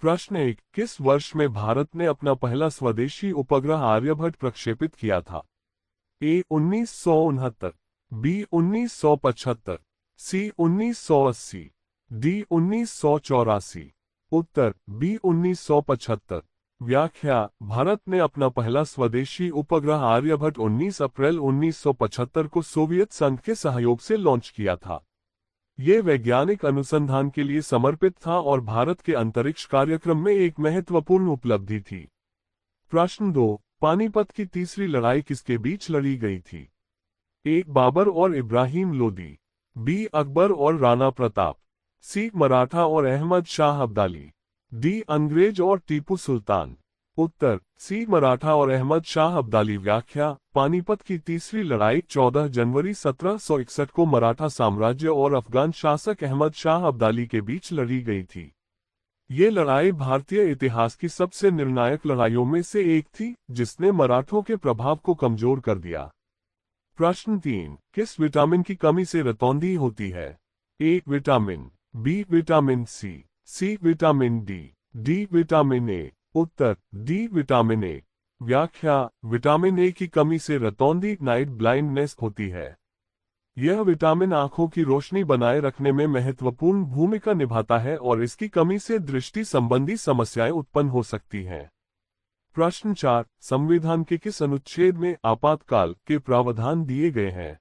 प्रश्न 1, किस वर्ष में भारत ने अपना पहला स्वदेशी उपग्रह आर्यभट्ट प्रक्षेपित किया था? ए 1969, बी 1975, सी 1980, डी 1984। उत्तर बी 1975। व्याख्या: भारत ने अपना पहला स्वदेशी उपग्रह आर्यभट्ट 19 अप्रैल 1975 को सोवियत संघ के सहयोग से लॉन्च किया था। ये वैज्ञानिक अनुसंधान के लिए समर्पित था और भारत के अंतरिक्ष कार्यक्रम में एक महत्वपूर्ण उपलब्धि थी। प्रश्न 2, पानीपत की तीसरी लड़ाई किसके बीच लड़ी गई थी? ए बाबर और इब्राहिम लोदी, बी अकबर और राणा प्रताप, सी मराठा और अहमद शाह अब्दाली, डी अंग्रेज और टीपू सुल्तान। उत्तर सी मराठा और अहमद शाह अब्दाली। व्याख्या: पानीपत की तीसरी लड़ाई 14 जनवरी 1761 को मराठा साम्राज्य और अफगान शासक अहमद शाह अब्दाली के बीच लड़ी गई थी। ये लड़ाई भारतीय इतिहास की सबसे निर्णायक लड़ाइयों में से एक थी, जिसने मराठों के प्रभाव को कमजोर कर दिया। प्रश्न 3, किस विटामिन की कमी से रतौंधी होती है? A vitamin, B vitamin C vitamin D vitamin A. उत्तर डी विटामिन ए। व्याख्या: विटामिन ए की कमी से रतौंधी नाइट ब्लाइंडनेस होती है। यह विटामिन आंखों की रोशनी बनाए रखने में महत्वपूर्ण भूमिका निभाता है और इसकी कमी से दृष्टि संबंधी समस्याएं उत्पन्न हो सकती हैं। प्रश्न 4, संविधान के किस अनुच्छेद में आपातकाल के प्रावधान दिए गए हैं?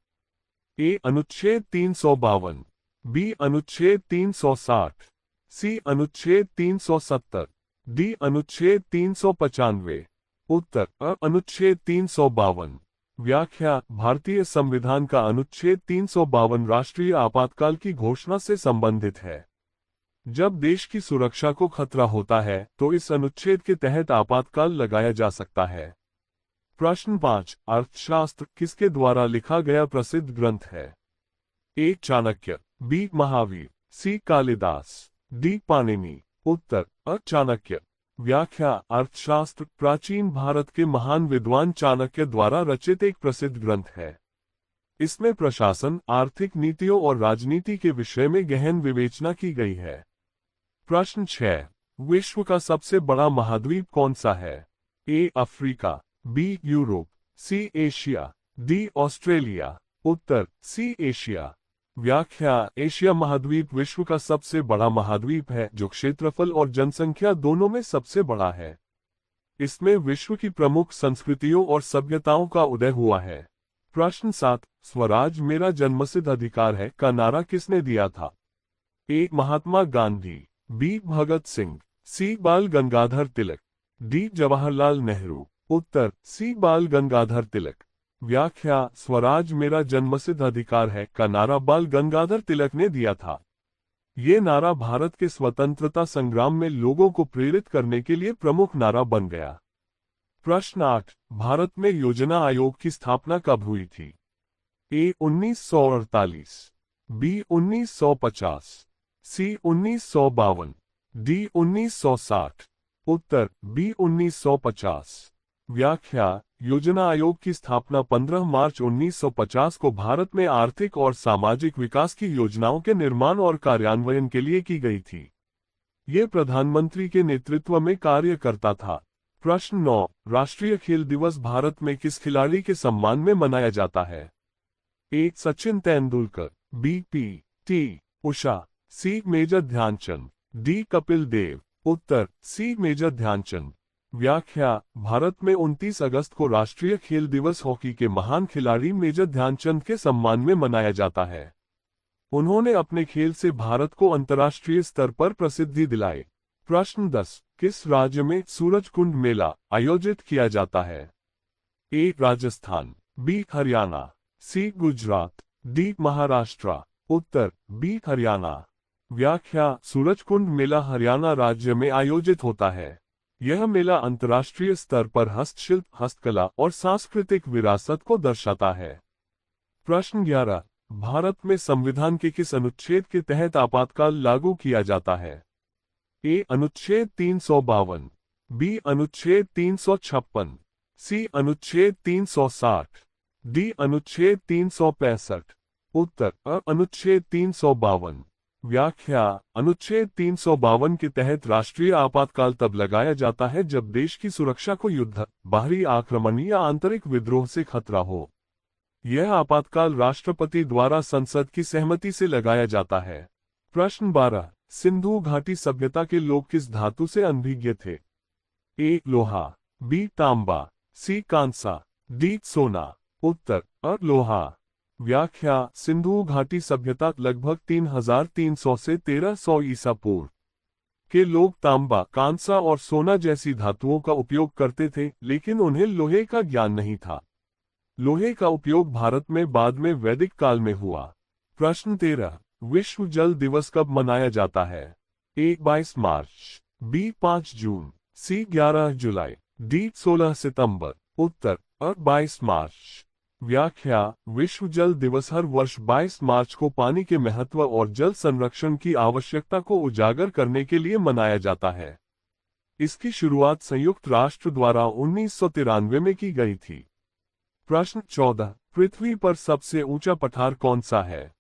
ए अनुच्छेद 352, बी अनुच्छेद 360, सी अनुच्छेद 370, डी अनुच्छेद 395। उत्तर अनुच्छेद 352। व्याख्या: भारतीय संविधान का अनुच्छेद 352 राष्ट्रीय आपातकाल की घोषणा से संबंधित है। जब देश की सुरक्षा को खतरा होता है तो इस अनुच्छेद के तहत आपातकाल लगाया जा सकता है। प्रश्न 5, अर्थशास्त्र किसके द्वारा लिखा गया प्रसिद्ध ग्रंथ है? ए चाणक्य, बी महावीर, सी कालिदास, डी पाणिनि। उत्तर चाणक्य। व्याख्या: अर्थशास्त्र प्राचीन भारत के महान विद्वान चाणक्य द्वारा रचित एक प्रसिद्ध ग्रंथ है। इसमें प्रशासन, आर्थिक नीतियों और राजनीति के विषय में गहन विवेचना की गई है। प्रश्न 6, विश्व का सबसे बड़ा महाद्वीप कौन सा है? A Africa, B Europe, C Asia, D Australia. उत्तर सी एशिया। व्याख्या: एशिया महाद्वीप विश्व का सबसे बड़ा महाद्वीप है, जो क्षेत्रफल और जनसंख्या दोनों में सबसे बड़ा है। इसमें विश्व की प्रमुख संस्कृतियों और सभ्यताओं का उदय हुआ है। प्रश्न 7, स्वराज मेरा जन्मसिद्ध अधिकार है का नारा किसने दिया था? ए महात्मा गांधी, बी भगत सिंह, सी बाल गंगाधर तिलक, डी जवाहरलाल नेहरू। उत्तर सी बाल गंगाधर तिलक। व्याख्या: स्वराज मेरा जन्मसिद्ध अधिकार है का नारा बाल गंगाधर तिलक ने दिया था। ये नारा भारत के स्वतंत्रता संग्राम में लोगों को प्रेरित करने के लिए प्रमुख नारा बन गया। प्रश्न 8, भारत में योजना आयोग की स्थापना कब हुई थी? ए 1948, बी 1950, सी 1952, डी 1960। उत्तर बी 1950। व्याख्या: योजना आयोग की स्थापना 15 मार्च 1950 को भारत में आर्थिक और सामाजिक विकास की योजनाओं के निर्माण और कार्यान्वयन के लिए की गई थी। ये प्रधानमंत्री के नेतृत्व में कार्य करता था। प्रश्न 9, राष्ट्रीय खेल दिवस भारत में किस खिलाड़ी के सम्मान में मनाया जाता है? A Sachin Tendulkar, B P T. Usha, C major Dhyanchand, D Kapil Dev. उत्तर सी मेजर ध्यानचंद। व्याख्या: भारत में 29 अगस्त को राष्ट्रीय खेल दिवस हॉकी के महान खिलाड़ी मेजर ध्यानचंद के सम्मान में मनाया जाता है। उन्होंने अपने खेल से भारत को अंतर्राष्ट्रीय स्तर पर प्रसिद्धि दिलाई। प्रश्न 10, किस राज्य में सूरजकुंड मेला आयोजित किया जाता है? ए राजस्थान, बी हरियाणा, सी गुजरात, डी महाराष्ट्र। उत्तर बी हरियाणा। व्याख्या: सूरजकुंड मेला हरियाणा राज्य में आयोजित होता है। यह मेला अंतर्राष्ट्रीय स्तर पर हस्तशिल्प, हस्तकला और सांस्कृतिक विरासत को दर्शाता है। प्रश्न 11, भारत में संविधान के किस अनुच्छेद के तहत आपातकाल लागू किया जाता है? ए अनुच्छेद 352, बी अनुच्छेद 356, सी अनुच्छेद 360, डी अनुच्छेद 365। उत्तर अनुच्छेद 352। व्याख्या। अनुच्छेद 352 के तहत राष्ट्रीय आपातकाल तब लगाया जाता है जब देश की सुरक्षा को युद्ध, बाहरी आक्रमण या आंतरिक विद्रोह से खतरा हो। यह आपातकाल राष्ट्रपति द्वारा संसद की सहमति से लगाया जाता है। प्रश्न 12। सिंधु घाटी सभ्यता के लोग किस धातु से अनभिज्ञ थे? ए. लोहा, बी. तांबा, सी. कांसा, डी. सोना। उत्तर अ. लोहा। व्याख्या। सिंधु घाटी सभ्यता लगभग 3300 से 1300 ईसा पूर्व के लोग तांबा, कांसा और सोना जैसी धातुओं का उपयोग करते थे, लेकिन उन्हें लोहे का ज्ञान नहीं था। लोहे का उपयोग भारत में बाद में वैदिक काल में हुआ। प्रश्न 13। विश्व जल दिवस कब मनाया जाता है? ए. 22 मार्च, बी. 5 जून, सी. 11 जुलाई, डी. 16 सितंबर। उत्तर अ. 22 मार्च। व्याख्या। विश्व जल दिवस हर वर्ष 22 मार्च को पानी के महत्व और जल संरक्षण की आवश्यकता को उजागर करने के लिए मनाया जाता है। इसकी शुरुआत संयुक्त राष्ट्र द्वारा 1993 में की गई थी। प्रश्न 14। पृथ्वी पर सबसे ऊंचा पठार कौन सा है?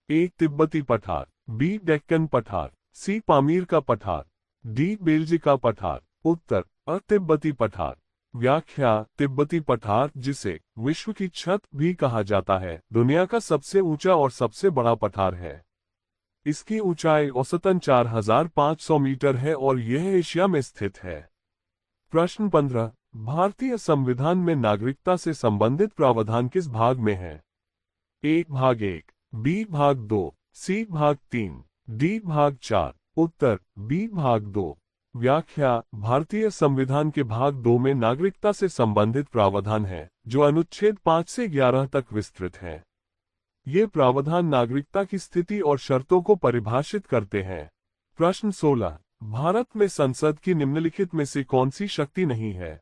ए. तिब्बती पठार, बी. डेक्कन पठार, सी. पामीर का पठार, डी. बेल्जिका पठार। उत्तर अ. तिब्बती पठार। व्याख्या। तिब्बती पठार, जिसे विश्व की छत भी कहा जाता है, दुनिया का सबसे ऊंचा और सबसे बड़ा पठार है। इसकी ऊंचाई औसतन 4500 मीटर है और यह एशिया में स्थित है। प्रश्न 15। भारतीय संविधान में नागरिकता से संबंधित प्रावधान किस भाग में है? ए. भाग 1, बी. भाग 2, सी. भाग 3, डी. भाग 4। उत्तर बी. भाग 2। व्याख्या। भारतीय संविधान के भाग 2 में नागरिकता से संबंधित प्रावधान है, जो अनुच्छेद 5 से 11 तक विस्तृत है। ये प्रावधान नागरिकता की स्थिति और शर्तों को परिभाषित करते हैं। प्रश्न 16। भारत में संसद की निम्नलिखित में से कौन सी शक्ति नहीं है?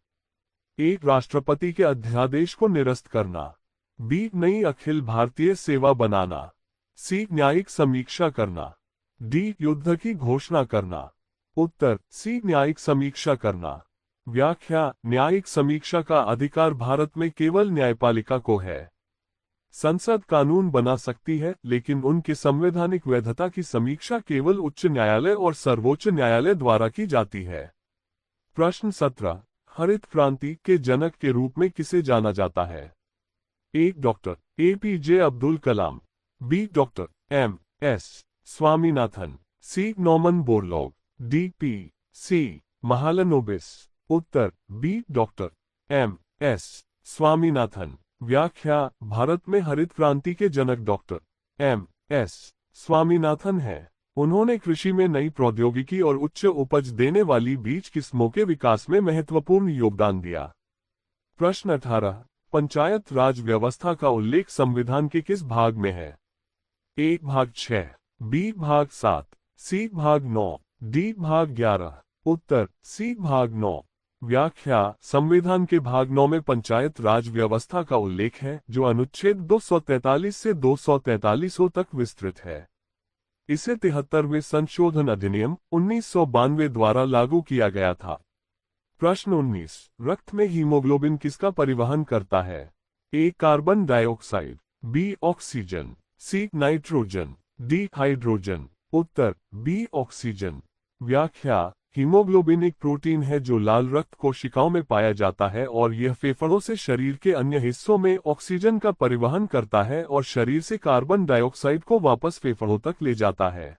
ए. राष्ट्रपति के अध्यादेश को निरस्त करना, बी. नई अखिल भारतीय सेवा बनाना, सी. न्यायिक समीक्षा करना, डी. युद्ध की घोषणा करना। उत्तर सी. न्यायिक समीक्षा करना। व्याख्या। न्यायिक समीक्षा का अधिकार भारत में केवल न्यायपालिका को है। संसद कानून बना सकती है, लेकिन उनकी संवैधानिक वैधता की समीक्षा केवल उच्च न्यायालय और सर्वोच्च न्यायालय द्वारा की जाती है। प्रश्न 17। हरित क्रांति के जनक के रूप में किसे जाना जाता है? A. Doctor APJ Abdul Kalam, B. Doctor MS Swaminathan, C. Norman Borlaug, DPC Mahalanobis. उत्तर बी. Doctor MS Swaminathan. व्याख्या। भारत में हरित क्रांति के जनक डॉक्टर MS स्वामीनाथन हैं। उन्होंने कृषि में नई प्रौद्योगिकी और उच्च उपज देने वाली बीज किस्मों के विकास में महत्वपूर्ण योगदान दिया। प्रश्न 18। पंचायत राज व्यवस्था का उल्लेख संविधान के किस भाग में है? ए. भाग 6, बी. भाग 7, सी. भाग 9, डी. भाग 11। उत्तर सी. भाग 9। व्याख्या। संविधान के भाग 9 में पंचायत राज व्यवस्था का उल्लेख है, जो अनुच्छेद 243 से 243 तक विस्तृत है। इसे 73वें संशोधन अधिनियम 1992 द्वारा लागू किया गया था। प्रश्न 19। रक्त में हीमोग्लोबिन किसका परिवहन करता है? A. Carbon dioxide, B. Oxygen, C. Nitrogen, D. Hydrogen. उत्तर बी. ऑक्सीजन। व्याख्या। हीमोग्लोबिन एक प्रोटीन है जो लाल रक्त कोशिकाओं में पाया जाता है और यह फेफड़ों से शरीर के अन्य हिस्सों में ऑक्सीजन का परिवहन करता है और शरीर से कार्बन डाइऑक्साइड को वापस फेफड़ों तक ले जाता है।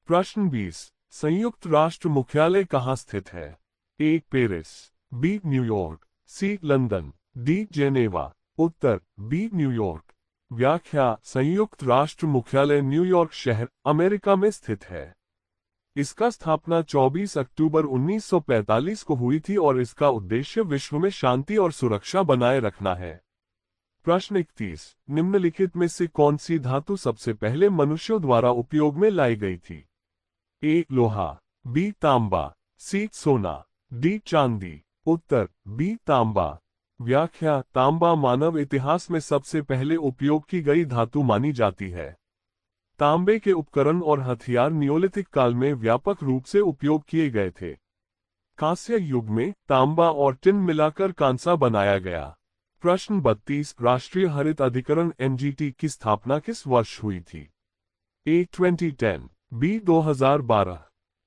प्रश्न 20। संयुक्त राष्ट्र मुख्यालय कहाँ स्थित है? A. Paris, B. New York, C. London, D. Geneva. उत्तर बी. न्यूयॉर्क। व्याख्या। संयुक्त राष्ट्र मुख्यालय न्यूयॉर्क शहर, अमेरिका में स्थित है। इसका स्थापना 24 अक्टूबर 1945 को हुई थी और इसका उद्देश्य विश्व में शांति और सुरक्षा बनाए रखना है। प्रश्न 31। निम्नलिखित में से कौन सी धातु सबसे पहले मनुष्यों द्वारा उपयोग में लाई गई थी? ए. लोहा, बी. तांबा, सी. सोना, डी. चांदी। उत्तर बी. तांबा। व्याख्या। तांबा मानव इतिहास में सबसे पहले उपयोग की गई धातु मानी जाती है। तांबे के उपकरण और हथियार नियोलिथिक काल में व्यापक रूप से उपयोग किए गए थे। कांस्य युग में तांबा और टिन मिलाकर कांसा बनाया गया। प्रश्न 32। राष्ट्रीय हरित अधिकरण NGT की स्थापना किस वर्ष हुई थी? ए 2010, बी 2012,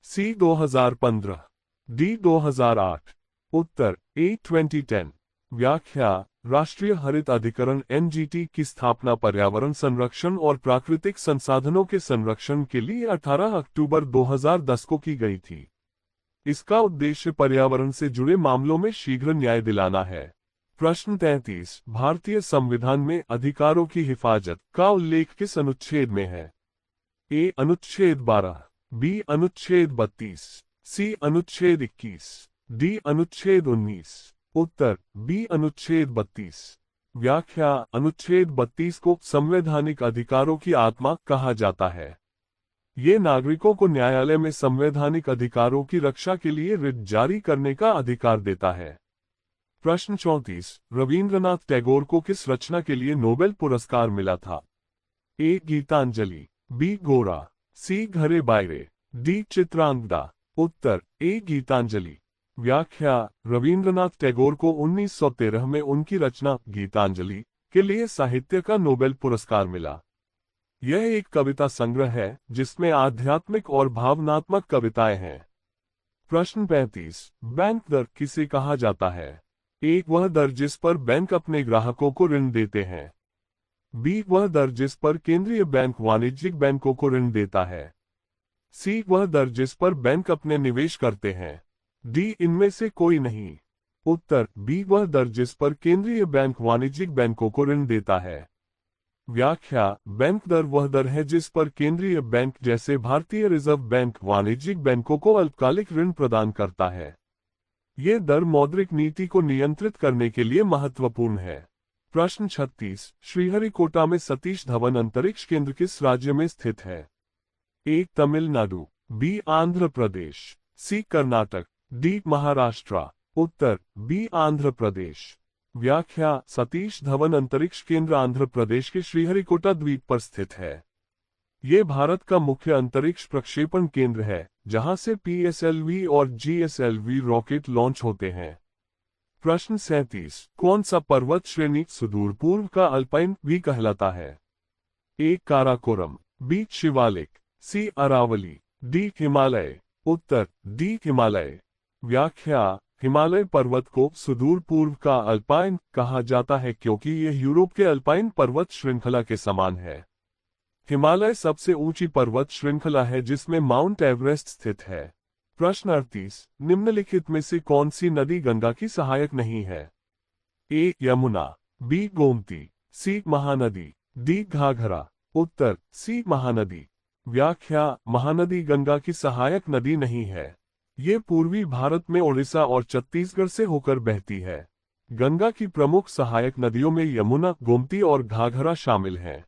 सी 2015, डी 2008। उत्तर ए 2010। व्याख्या: राष्ट्रीय हरित अधिकरण एनजीटी की स्थापना पर्यावरण संरक्षण और प्राकृतिक संसाधनों के संरक्षण के लिए 18 अक्टूबर 2010 को की गई थी। इसका उद्देश्य पर्यावरण से जुड़े मामलों में शीघ्र न्याय दिलाना है। प्रश्न 33, भारतीय संविधान में अधिकारों की हिफाजत का उल्लेख किस अनुच्छेद में है? ए अनुच्छेद 12, बी अनुच्छेद 32, सी अनुच्छेद 21, डी अनुच्छेद 19। उत्तर बी अनुच्छेद 32। व्याख्या: अनुच्छेद 32 को संवैधानिक अधिकारों की आत्मा कहा जाता है। ये नागरिकों को न्यायालय में संवैधानिक अधिकारों की रक्षा के लिए रिट जारी करने का अधिकार देता है। प्रश्न 34, रवींद्रनाथ टैगोर को किस रचना के लिए नोबेल पुरस्कार मिला था? ए गीतांजलि, बी गोरा, सी घरे बायरे, डी चित्रांगदा। उत्तर ए गीतांजलि। व्याख्या: रवींद्रनाथ टैगोर को 1913 में उनकी रचना गीतांजलि के लिए साहित्य का नोबेल पुरस्कार मिला। यह एक कविता संग्रह है जिसमें आध्यात्मिक और भावनात्मक कविताएं हैं। प्रश्न 35, बैंक दर किसे कहा जाता है? ए वह दर जिस पर बैंक अपने ग्राहकों को ऋण देते हैं, बी वह दर जिस पर केंद्रीय बैंक वाणिज्यिक बैंकों को ऋण देता है, सी वह दर जिस पर बैंक अपने निवेश करते हैं, डी इनमें से कोई नहीं। उत्तर बी वह दर जिस पर केंद्रीय बैंक वाणिज्यिक बैंकों को ऋण देता है। व्याख्या: बैंक दर वह दर है जिस पर केंद्रीय बैंक जैसे भारतीय रिजर्व बैंक वाणिज्यिक बैंकों को अल्पकालिक ऋण प्रदान करता है। ये दर मौद्रिक नीति को नियंत्रित करने के लिए महत्वपूर्ण है। प्रश्न 36, श्रीहरिकोटा में सतीश धवन अंतरिक्ष केंद्र किस राज्य में स्थित है? ए तमिलनाडु, बी आंध्र प्रदेश, सी कर्नाटक, डी महाराष्ट्र। उत्तर बी आंध्र प्रदेश। व्याख्या: सतीश धवन अंतरिक्ष केंद्र आंध्र प्रदेश के श्रीहरिकोटा द्वीप पर स्थित है। ये भारत का मुख्य अंतरिक्ष प्रक्षेपण केंद्र है जहां से पीएसएलवी और जीएसएलवी रॉकेट लॉन्च होते हैं। प्रश्न 37, कौन सा पर्वत श्रेणी सुदूर पूर्व का अल्पाइन भी कहलाता है? ए काराकोरम, बी शिवालिक, सी अरावली, डी हिमालय। उत्तर डी हिमालय। व्याख्या: हिमालय पर्वत को सुदूर पूर्व का अल्पाइन कहा जाता है क्योंकि यह यूरोप के अल्पाइन पर्वत श्रृंखला के समान है। हिमालय सबसे ऊंची पर्वत श्रृंखला है जिसमें माउंट एवरेस्ट स्थित है। प्रश्न 38, निम्नलिखित में से कौन सी नदी गंगा की सहायक नहीं है? ए यमुना, बी गोमती, सी महानदी, डी घाघरा। उत्तर सी महानदी। व्याख्या: महानदी गंगा की सहायक नदी नहीं है। ये पूर्वी भारत में ओडिशा और छत्तीसगढ़ से होकर बहती है। गंगा की प्रमुख सहायक नदियों में यमुना, गोमती और घाघरा शामिल हैं।